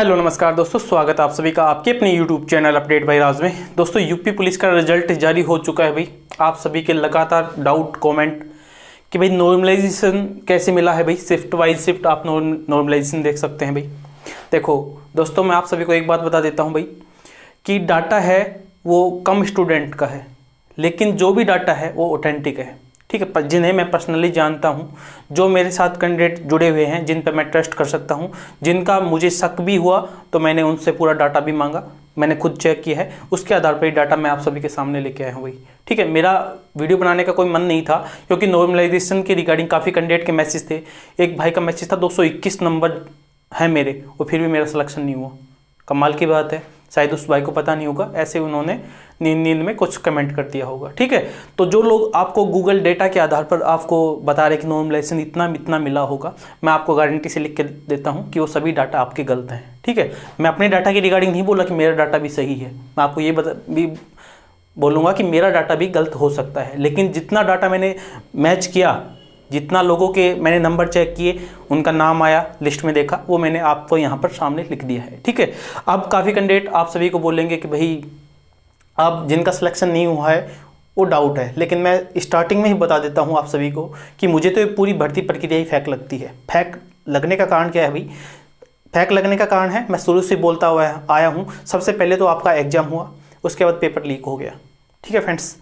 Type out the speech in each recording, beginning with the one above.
Hello नमस्कार दोस्तों, स्वागत है आप सभी का आपके अपने यूट्यूब चैनल अपडेट बाय राज में। दोस्तों यूपी पुलिस का रिजल्ट जारी हो चुका है भाई। आप सभी के लगातार डाउट कमेंट कि भाई नॉर्मलाइजेशन कैसे मिला है भाई, शिफ्ट वाइज शिफ्ट आप नॉर्मलाइजेशन देख सकते हैं भाई। देखो दोस्तों, मैं आप सभी को एक बात बता देता हूँ भाई कि डाटा है वो कम स्टूडेंट का है, लेकिन जो भी डाटा है वो ऑथेंटिक है, ठीक है। जिन्हें मैं पर्सनली जानता हूँ, जो मेरे साथ कैंडिडेट जुड़े हुए हैं, जिन पर मैं ट्रस्ट कर सकता हूँ, जिनका मुझे शक भी हुआ तो मैंने उनसे पूरा डाटा भी मांगा, मैंने खुद चेक किया है, उसके आधार पर ही डाटा मैं आप सभी के सामने लेके आया हूँ भाई, ठीक है। मेरा वीडियो बनाने का कोई मन नहीं था, क्योंकि नॉर्मलाइजेशन के रिगार्डिंग काफ़ी कैंडिडेट के मैसेज थे। एक भाई का मैसेज था 221 नंबर है मेरे, और फिर भी मेरा सिलेक्शन नहीं हुआ। कमाल की बात है, शायद उस भाई को पता नहीं होगा, ऐसे उन्होंने नींद में कुछ कमेंट कर दिया होगा, ठीक है। तो जो लोग आपको गूगल डेटा के आधार पर आपको बता रहे कि नॉर्मलाइजेशन इतना मिला होगा, मैं आपको गारंटी से लिख के देता हूं कि वो सभी डाटा आपके गलत हैं, ठीक है। मैं अपने डाटा की रिगार्डिंग नहीं बोला कि मेरा डाटा भी सही है, मैं आपको ये भी बोलूँगा कि मेरा डाटा भी गलत हो सकता है, लेकिन जितना डाटा मैंने मैच किया, जितना लोगों के मैंने नंबर चेक किए, उनका नाम आया लिस्ट में देखा, वो मैंने आपको यहाँ पर सामने लिख दिया है, ठीक है। अब काफ़ी कैंडिडेट आप सभी को बोलेंगे कि भाई अब जिनका सिलेक्शन नहीं हुआ है वो डाउट है, लेकिन मैं स्टार्टिंग में ही बता देता हूँ आप सभी को कि मुझे तो ये पूरी भर्ती प्रक्रिया ही फेक लगती है। फेक लगने का कारण क्या है भाई? फेक लगने का कारण है, मैं शुरू से बोलता हुआ आया हूँ, सबसे पहले तो आपका एग्जाम हुआ, उसके बाद पेपर लीक हो गया, ठीक है फ्रेंड्स।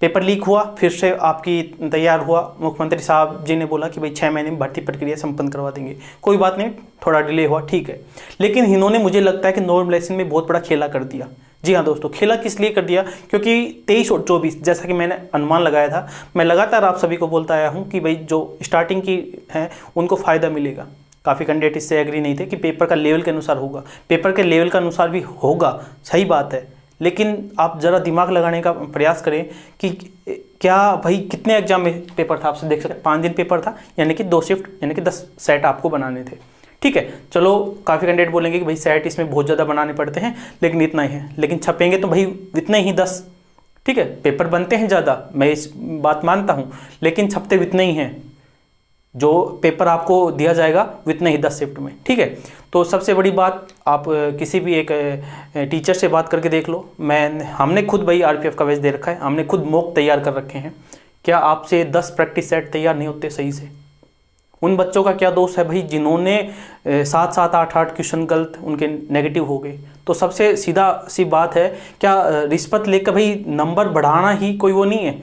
पेपर लीक हुआ, फिर से आपकी तैयार हुआ, मुख्यमंत्री साहब जी ने बोला कि भाई 6 महीने में भर्ती प्रक्रिया संपन्न करवा देंगे, कोई बात नहीं, थोड़ा डिले हुआ, ठीक है। लेकिन इन्होंने मुझे लगता है कि नॉर्मलाइजेशन में बहुत बड़ा खेला कर दिया। जी हाँ दोस्तों, खेला किस लिए कर दिया? क्योंकि 23 और 24 जैसा कि मैंने अनुमान लगाया था, मैं लगातार आप सभी को बोलता आया हूँ कि भाई जो स्टार्टिंग की हैं उनको फ़ायदा मिलेगा। काफ़ी कैंडिडेट इससे एग्री नहीं थे कि पेपर का लेवल के अनुसार होगा, पेपर के लेवल के अनुसार भी होगा, सही बात है, लेकिन आप ज़रा दिमाग लगाने का प्रयास करें कि क्या भाई कितने एग्जाम में पेपर था, आपसे देख सकते हैं 5 दिन पेपर था, यानी कि 2 शिफ्ट, यानी कि 10 सेट आपको बनाने थे, ठीक है। चलो काफ़ी कैंडिडेट बोलेंगे कि भाई सेट इसमें बहुत ज़्यादा बनाने पड़ते हैं, लेकिन इतना ही है, लेकिन छपेंगे तो भाई इतने ही 10, ठीक है। पेपर बनते हैं ज़्यादा, मैं इस बात मानता हूँ, लेकिन छपते इतने ही हैं, जो पेपर आपको दिया जाएगा इतने ही 10 शिफ्ट में, ठीक है। तो सबसे बड़ी बात, आप किसी भी एक टीचर से बात करके देख लो। हमने खुद भाई आरपीएफ का बैच दे रखा है, हमने खुद मॉक तैयार कर रखे हैं। क्या आपसे 10 प्रैक्टिस सेट तैयार नहीं होते सही से? उन बच्चों का क्या दोष है भाई जिन्होंने 7-7 8-8 क्वेश्चन गलत, उनके नेगेटिव हो गए? तो सबसे सीधा सी बात है, क्या रिश्वत लेकर भाई नंबर बढ़ाना ही कोई वो नहीं है?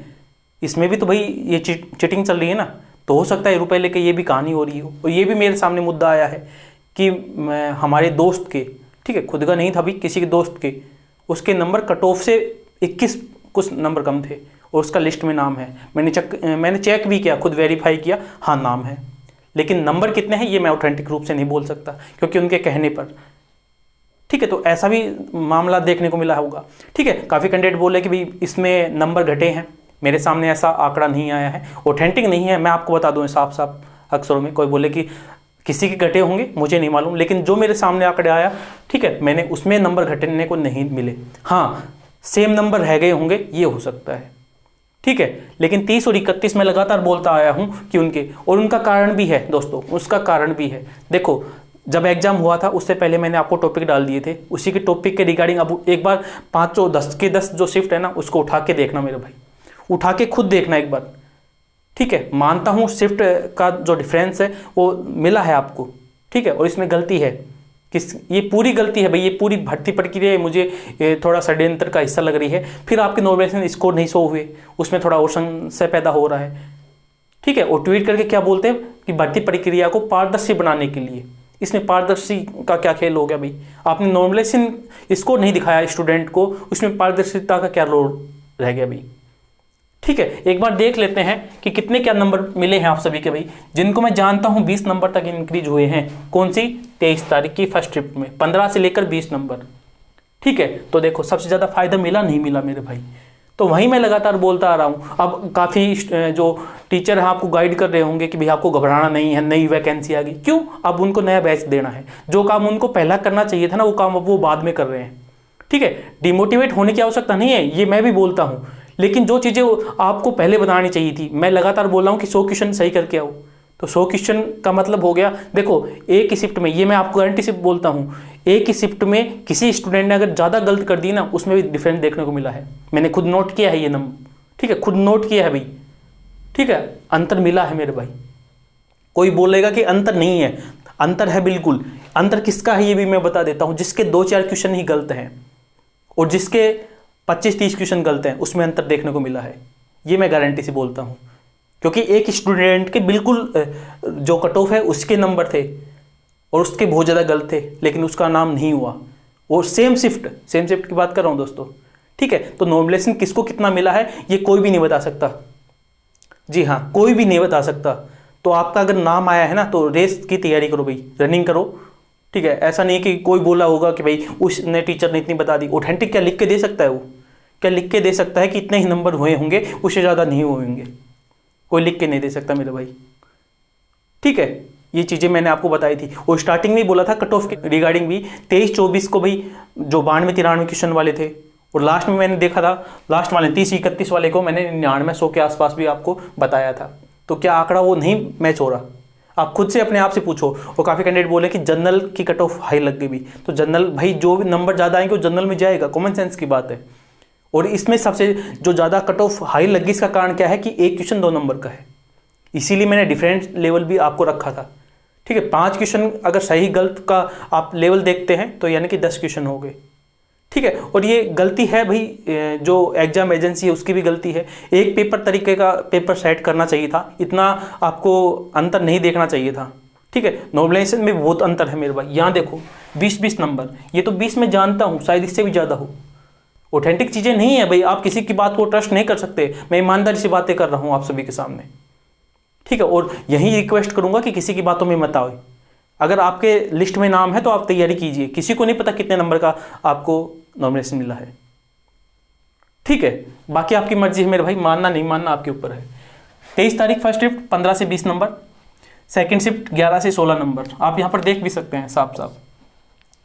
इसमें भी तो भाई ये चीटिंग चल रही है ना। तो हो सकता है रुपए लेके ये भी कहानी हो रही हो। और ये भी मेरे सामने मुद्दा आया है कि हमारे दोस्त के, ठीक है, खुद का नहीं था भाई, किसी के दोस्त के, उसके नंबर कट ऑफ से 21 कुछ नंबर कम थे, और उसका लिस्ट में नाम है। मैंने चेक भी किया, खुद वेरीफाई किया, हाँ नाम है, लेकिन नंबर कितने हैं ये मैं ऑथेंटिक रूप से नहीं बोल सकता, क्योंकि उनके कहने पर, ठीक है। तो ऐसा भी मामला देखने को मिला होगा, ठीक है। काफ़ी कैंडिडेट बोले कि भाई इसमें नंबर घटे हैं, मेरे सामने ऐसा आंकड़ा नहीं आया है, ऑथेंटिक नहीं है, मैं आपको बता दूं साफ साफ अक्षरों में। कोई बोले कि किसी के घटे होंगे, मुझे नहीं मालूम, लेकिन जो मेरे सामने आंकड़ा आया, ठीक है, मैंने उसमें नंबर घटने को नहीं मिले। हाँ, सेम नंबर रह गए होंगे, ये हो सकता है, ठीक है। लेकिन 30 और 31 में लगातार बोलता आया हूँ कि उनके, और उनका कारण भी है दोस्तों, उसका कारण भी है। देखो जब एग्जाम हुआ था उससे पहले मैंने आपको टॉपिक डाल दिए थे, उसी के टॉपिक के रिगार्डिंग अब एक बार 5 10 के 10 जो शिफ्ट है ना, उसको उठा के देखना मेरे भाई, उठा के खुद देखना एक बार, ठीक है। मानता हूँ शिफ्ट का जो डिफरेंस है वो मिला है आपको, ठीक है, और इसमें गलती है, ये पूरी गलती है भाई, ये पूरी भर्ती प्रक्रिया मुझे थोड़ा षड्यंत्र का हिस्सा लग रही है। फिर आपके नॉर्मलाइजेशन स्कोर नहीं शो हुए, उसमें थोड़ा और संशय पैदा हो रहा है, ठीक है। और ट्वीट करके क्या बोलते हैं कि भर्ती प्रक्रिया को पारदर्शी बनाने के लिए, इसमें पारदर्शी का क्या खेल हो गया भाई? आपने नॉर्मलाइजेशन स्कोर नहीं दिखाया स्टूडेंट को, उसमें पारदर्शिता का क्या रोल रह गया भाई? ठीक है, एक बार देख लेते हैं कि कितने क्या नंबर मिले हैं आप सभी के भाई, जिनको मैं जानता हूं 20 नंबर तक इंक्रीज हुए हैं। कौन सी? 23 तारीख की फर्स्ट ट्रिप में 15 से लेकर 20 नंबर, ठीक है। तो देखो सबसे ज़्यादा फायदा मिला नहीं मिला मेरे भाई, तो वहीं मैं लगातार बोलता आ रहा हूँ। अब काफ़ी जो टीचर हैं आपको गाइड कर रहे होंगे कि भाई आपको घबराना नहीं है, नई वैकेंसी आ गई, क्यों? अब उनको नया बैच देना है, जो काम उनको पहला करना चाहिए था ना, वो काम अब वो बाद में कर रहे हैं, ठीक है। डिमोटिवेट होने की आवश्यकता नहीं है, ये मैं भी बोलता हूँ, लेकिन जो चीज़ें आपको पहले बतानी चाहिए थी, मैं लगातार बोल रहा हूँ कि 100 क्वेश्चन सही करके आओ, तो 100 क्वेश्चन का मतलब हो गया, देखो एक ही शिफ्ट में, ये मैं आपको गारंटी से बोलता हूँ, एक ही शिफ्ट में किसी स्टूडेंट ने अगर ज़्यादा गलत कर दी ना, उसमें भी डिफरेंस देखने को मिला है। मैंने खुद नोट किया है ये नंबर, ठीक है, खुद नोट किया है भाई, ठीक है, अंतर मिला है मेरे भाई। कोई बोलेगा कि अंतर नहीं है, अंतर है बिल्कुल। अंतर किसका है ये भी मैं बता देता हूँ। जिसके 2-4 क्वेश्चन ही गलत हैं और जिसके 25-30 क्वेश्चन गलत हैं, उसमें अंतर देखने को मिला है, ये मैं गारंटी से बोलता हूँ। क्योंकि एक स्टूडेंट के बिल्कुल जो कट ऑफ है उसके नंबर थे और उसके बहुत ज़्यादा गलत थे, लेकिन उसका नाम नहीं हुआ। और सेम शिफ्ट की बात कर रहा हूँ दोस्तों, ठीक है। तो नॉर्मलाइजेशन किसको कितना मिला है ये कोई भी नहीं बता सकता, जी हाँ, कोई भी नहीं बता सकता। तो आपका अगर नाम आया है ना, तो रेस की तैयारी करो भाई, रनिंग करो, ठीक है। ऐसा नहीं कि कोई बोला होगा कि भाई उसने टीचर ने इतनी बता दी। ऑथेंटिक क्या लिख के दे सकता है? वो क्या लिख के दे सकता है कि इतने ही नंबर हुए होंगे, उससे ज़्यादा नहीं हुए होंगे? कोई लिख के नहीं दे सकता मेरे भाई, ठीक है। ये चीज़ें मैंने आपको बताई थी। और स्टार्टिंग में ही बोला था कट ऑफ के रिगार्डिंग भी 23-24 को भाई जो 92-93 क्वेश्चन वाले थे, और लास्ट में मैंने देखा था लास्ट वाले 30-31 वाले को मैंने 99-100 के आसपास भी आपको बताया था। तो क्या आंकड़ा वो नहीं मैच हो रहा? आप खुद से अपने आप से पूछो। और काफ़ी कैंडिडेट बोले कि जनरल की कट ऑफ हाई लग गई भी, तो जनरल भाई जो भी नंबर ज़्यादा आएंगे वो जनरल में जाएगा, कॉमन सेंस की बात है। और इसमें सबसे जो ज़्यादा कट ऑफ हाई लगी, इसका कारण क्या है कि एक क्वेश्चन 2 नंबर का है, इसीलिए मैंने डिफरेंट लेवल भी आपको रखा था, ठीक है। 5 क्वेश्चन अगर सही गलत का आप लेवल देखते हैं तो यानी कि 10 क्वेश्चन हो गए, ठीक है। और ये गलती है भाई, जो एग्जाम एजेंसी है उसकी भी गलती है। एक पेपर तरीके का पेपर सेट करना चाहिए था, इतना आपको अंतर नहीं देखना चाहिए था, ठीक है। नॉर्मलाइजेशन में बहुत अंतर है मेरे भाई। यहाँ देखो 20-20 नंबर, ये तो 20 में जानता हूँ, शायद इससे भी ज़्यादा हो। ऑथेंटिक चीज़ें नहीं है भाई, आप किसी की बात को ट्रस्ट नहीं कर सकते। मैं ईमानदारी से बातें कर रहा हूँ आप सभी के सामने, ठीक है। और यही रिक्वेस्ट करूँगा कि किसी की बातों में मत आओ। अगर आपके लिस्ट में नाम है तो आप तैयारी कीजिए, किसी को नहीं पता कितने नंबर का आपको नॉमिनेशन मिला है, ठीक है। बाकी आपकी मर्जी है मेरे भाई, मानना नहीं मानना आपके ऊपर है। 23 तारीख फर्स्ट शिफ्ट 15 से 20 नंबर, सेकंड शिफ्ट 11 से 16 नंबर। आप यहाँ पर देख भी सकते हैं साफ साफ,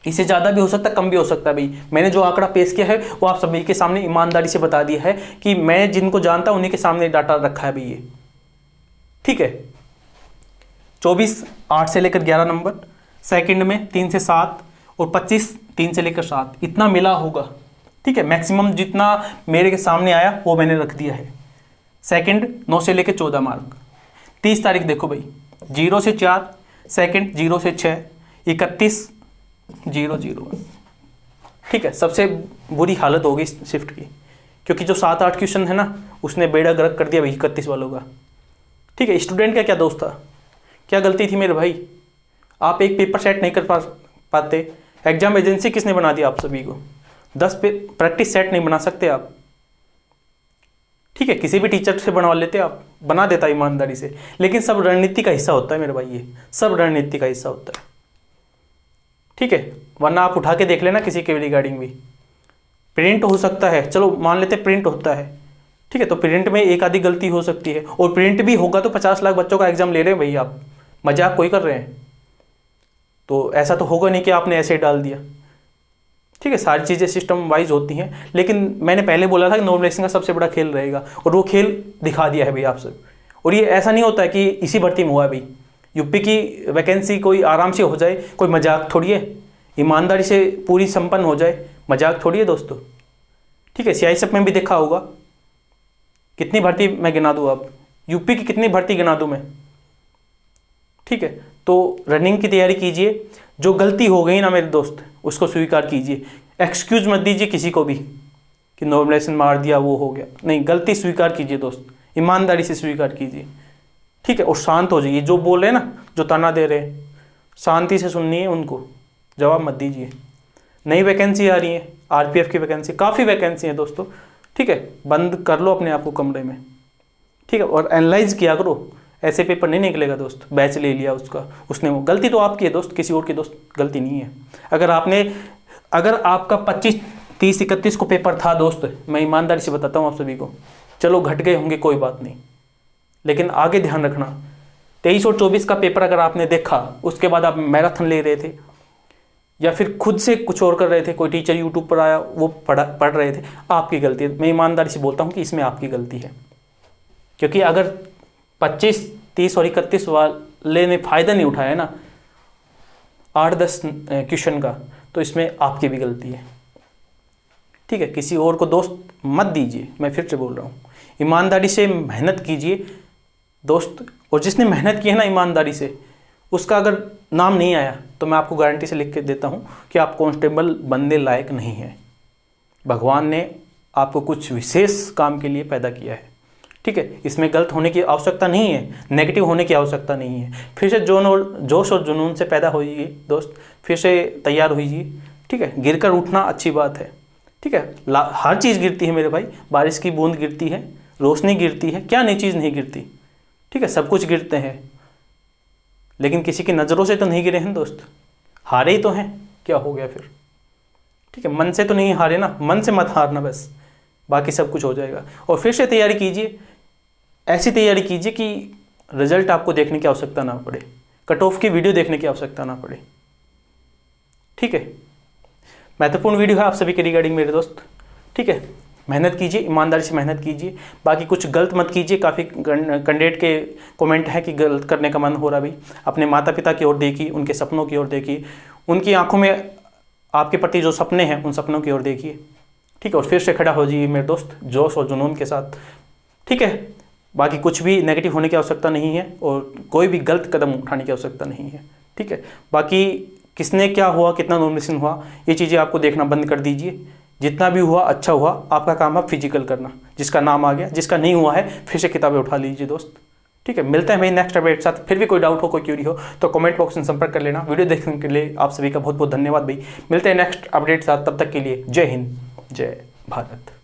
इससे ज़्यादा भी हो सकता है, कम भी हो सकता है भाई। मैंने जो आंकड़ा पेश किया है वो आप सभी के सामने ईमानदारी से बता दिया है कि मैं जिनको जानता हूँ उन्हीं के सामने डाटा रखा है भाई ये, ठीक है। 24 8 से लेकर 11 नंबर, सेकंड में 3 से 7 और 25 3 से लेकर 7, इतना मिला होगा, ठीक है। मैक्सिमम जितना मेरे के सामने आया वो मैंने रख दिया है। सेकंड 9 से लेकर 14 मार्क। 30 तारीख देखो भाई 0 से 4, सेकंड 0 से 6, 31 0 0, ठीक है। सबसे बुरी हालत होगी इस शिफ्ट की, क्योंकि जो 7-8 क्वेश्चन है ना उसने बेड़ा गर्क कर दिया भाई 31 वालों का, ठीक है। स्टूडेंट का क्या दोस्त था, क्या गलती थी मेरे भाई? आप एक पेपर सेट नहीं कर पाते, एग्जाम एजेंसी किसने बना दिया आप सभी को? 10 प्रैक्टिस सेट नहीं बना सकते आप, ठीक है। किसी भी टीचर से बनवा लेते आप, बना देता ईमानदारी से। लेकिन सब रणनीति का हिस्सा होता है मेरे भाई, ये सब रणनीति का हिस्सा होता है, ठीक है। वरना आप उठा के देख लेना किसी के रिगार्डिंग भी। प्रिंट हो सकता है, चलो मान लेते प्रिंट होता है, ठीक है। तो प्रिंट में एक आधी गलती हो सकती है, और प्रिंट भी होगा तो 50 लाख बच्चों का एग्जाम ले रहे हैं भाई, आप मजाक कोई कर रहे हैं? तो ऐसा तो होगा नहीं कि आपने ऐसे डाल दिया, ठीक है। सारी चीज़ें सिस्टम वाइज होती हैं, लेकिन मैंने पहले बोला था कि नॉर्मलाइजेशन का सबसे बड़ा खेल रहेगा, और वो खेल दिखा दिया है भाई आप सब। और ये ऐसा नहीं होता है कि इसी भर्ती में हुआ है भाई, यूपी की वैकेंसी कोई आराम से हो जाए, कोई मजाक थोड़ी है, ईमानदारी से पूरी संपन्न हो जाए, मजाक थोड़ी है दोस्तों, ठीक है। CISF में भी देखा होगा कितनी भर्ती मैं गिना दूँ, अब यूपी की कितनी भर्ती गिना दूँ मैं, ठीक है। तो रनिंग की तैयारी कीजिए, जो गलती हो गई ना मेरे दोस्त उसको स्वीकार कीजिए, एक्सक्यूज मत दीजिए किसी को भी कि नॉर्मलाइजेशन मार दिया वो हो गया, नहीं, गलती स्वीकार कीजिए दोस्त, ईमानदारी से स्वीकार कीजिए, ठीक है। और शांत हो जाइए, जो बोल रहे हैं ना, जो ताना दे रहे हैं, शांति से सुननी है उनको, जवाब मत दीजिए। नई वैकेंसी आ रही है, RPF की वैकेंसी, काफ़ी वैकेंसी है दोस्तों, ठीक है। बंद कर लो अपने आप को कमरे में, ठीक है, और एनालाइज किया करो। ऐसे पेपर नहीं निकलेगा दोस्त, बैच ले लिया उसका, उसने वो गलती तो आपकी है दोस्त, किसी और की दोस्त गलती नहीं है। अगर आपका 25 30 31 को पेपर था दोस्त, मैं ईमानदारी से बताता हूँ आप सभी को, चलो घट गए होंगे कोई बात नहीं, लेकिन आगे ध्यान रखना 23 और 24 का पेपर अगर आपने देखा, उसके बाद आप मैराथन ले रहे थे या फिर खुद से कुछ और कर रहे थे, कोई टीचर यूट्यूब पर आया वो पढ़ रहे थे, आपकी गलती है। मैं ईमानदारी से बोलता हूँ कि इसमें आपकी गलती है, क्योंकि अगर 25 30 और 31 वाले ने फ़ायदा नहीं उठाया ना 8-10 क्वेश्चन का, तो इसमें आपकी भी गलती है। ठीक है, किसी और को दोस्त मत दीजिए, मैं फिर से बोल रहा हूँ, ईमानदारी से मेहनत कीजिए दोस्त। और जिसने मेहनत की है ना ईमानदारी से, उसका अगर नाम नहीं आया तो मैं आपको गारंटी से लिख के देता हूँ कि आप कांस्टेबल बनने लायक नहीं हैं। भगवान ने आपको कुछ विशेष काम के लिए पैदा किया है। ठीक है, इसमें गलत होने की आवश्यकता नहीं है, नेगेटिव होने की आवश्यकता नहीं है। फिर से जोश और जुनून से पैदा होइए दोस्त, फिर से तैयार होइए। ठीक है, गिरकर उठना अच्छी बात है। ठीक है, हर चीज़ गिरती है मेरे भाई, बारिश की बूंद गिरती है, रोशनी गिरती है, क्या नई चीज़ नहीं गिरती। ठीक है, सब कुछ गिरते हैं, लेकिन किसी की नज़रों से तो नहीं गिरे हैं दोस्त, हारे ही तो हैं, क्या हो गया फिर। ठीक है, मन से तो नहीं हारे ना, मन से मत हारना बस, बाकी सब कुछ हो जाएगा। और फिर से तैयारी कीजिए, ऐसी तैयारी कीजिए कि रिजल्ट आपको देखने की आवश्यकता ना पड़े, कट ऑफ की वीडियो देखने की आवश्यकता ना पड़े। ठीक है, महत्वपूर्ण वीडियो है आप सभी के रिगार्डिंग मेरे दोस्त। ठीक है, मेहनत कीजिए, ईमानदारी से मेहनत कीजिए, बाकी कुछ गलत मत कीजिए। काफ़ी कैंडिडेट के कमेंट है कि गलत करने का मन हो रहा। भी अपने माता पिता की ओर देखिए, उनके सपनों की ओर देखिए, उनकी आंखों में आपके प्रति जो सपने हैं उन सपनों की ओर देखिए। ठीक है, और फिर से खड़ा हो जाइए मेरे दोस्त, जोश और जुनून के साथ। ठीक है, बाकी कुछ भी नेगेटिव होने की आवश्यकता नहीं है और कोई भी गलत कदम उठाने की आवश्यकता नहीं है। ठीक है, बाकी किसने क्या हुआ, कितना नॉमिनेशन हुआ, ये चीज़ें आपको देखना बंद कर दीजिए। जितना भी हुआ अच्छा हुआ, आपका काम है फिजिकल करना। जिसका नाम आ गया, जिसका नहीं हुआ है फिर से किताबें उठा लीजिए दोस्त। ठीक है, मिलते हैं मेरी नेक्स्ट अपडेट के साथ। फिर भी कोई डाउट हो, कोई क्यूरी हो तो कमेंट बॉक्स में संपर्क कर लेना। वीडियो देखने के लिए आप सभी का बहुत बहुत धन्यवाद भाई। मिलते हैं नेक्स्ट अपडेट के साथ, तब तक के लिए जय हिंद, जय भारत।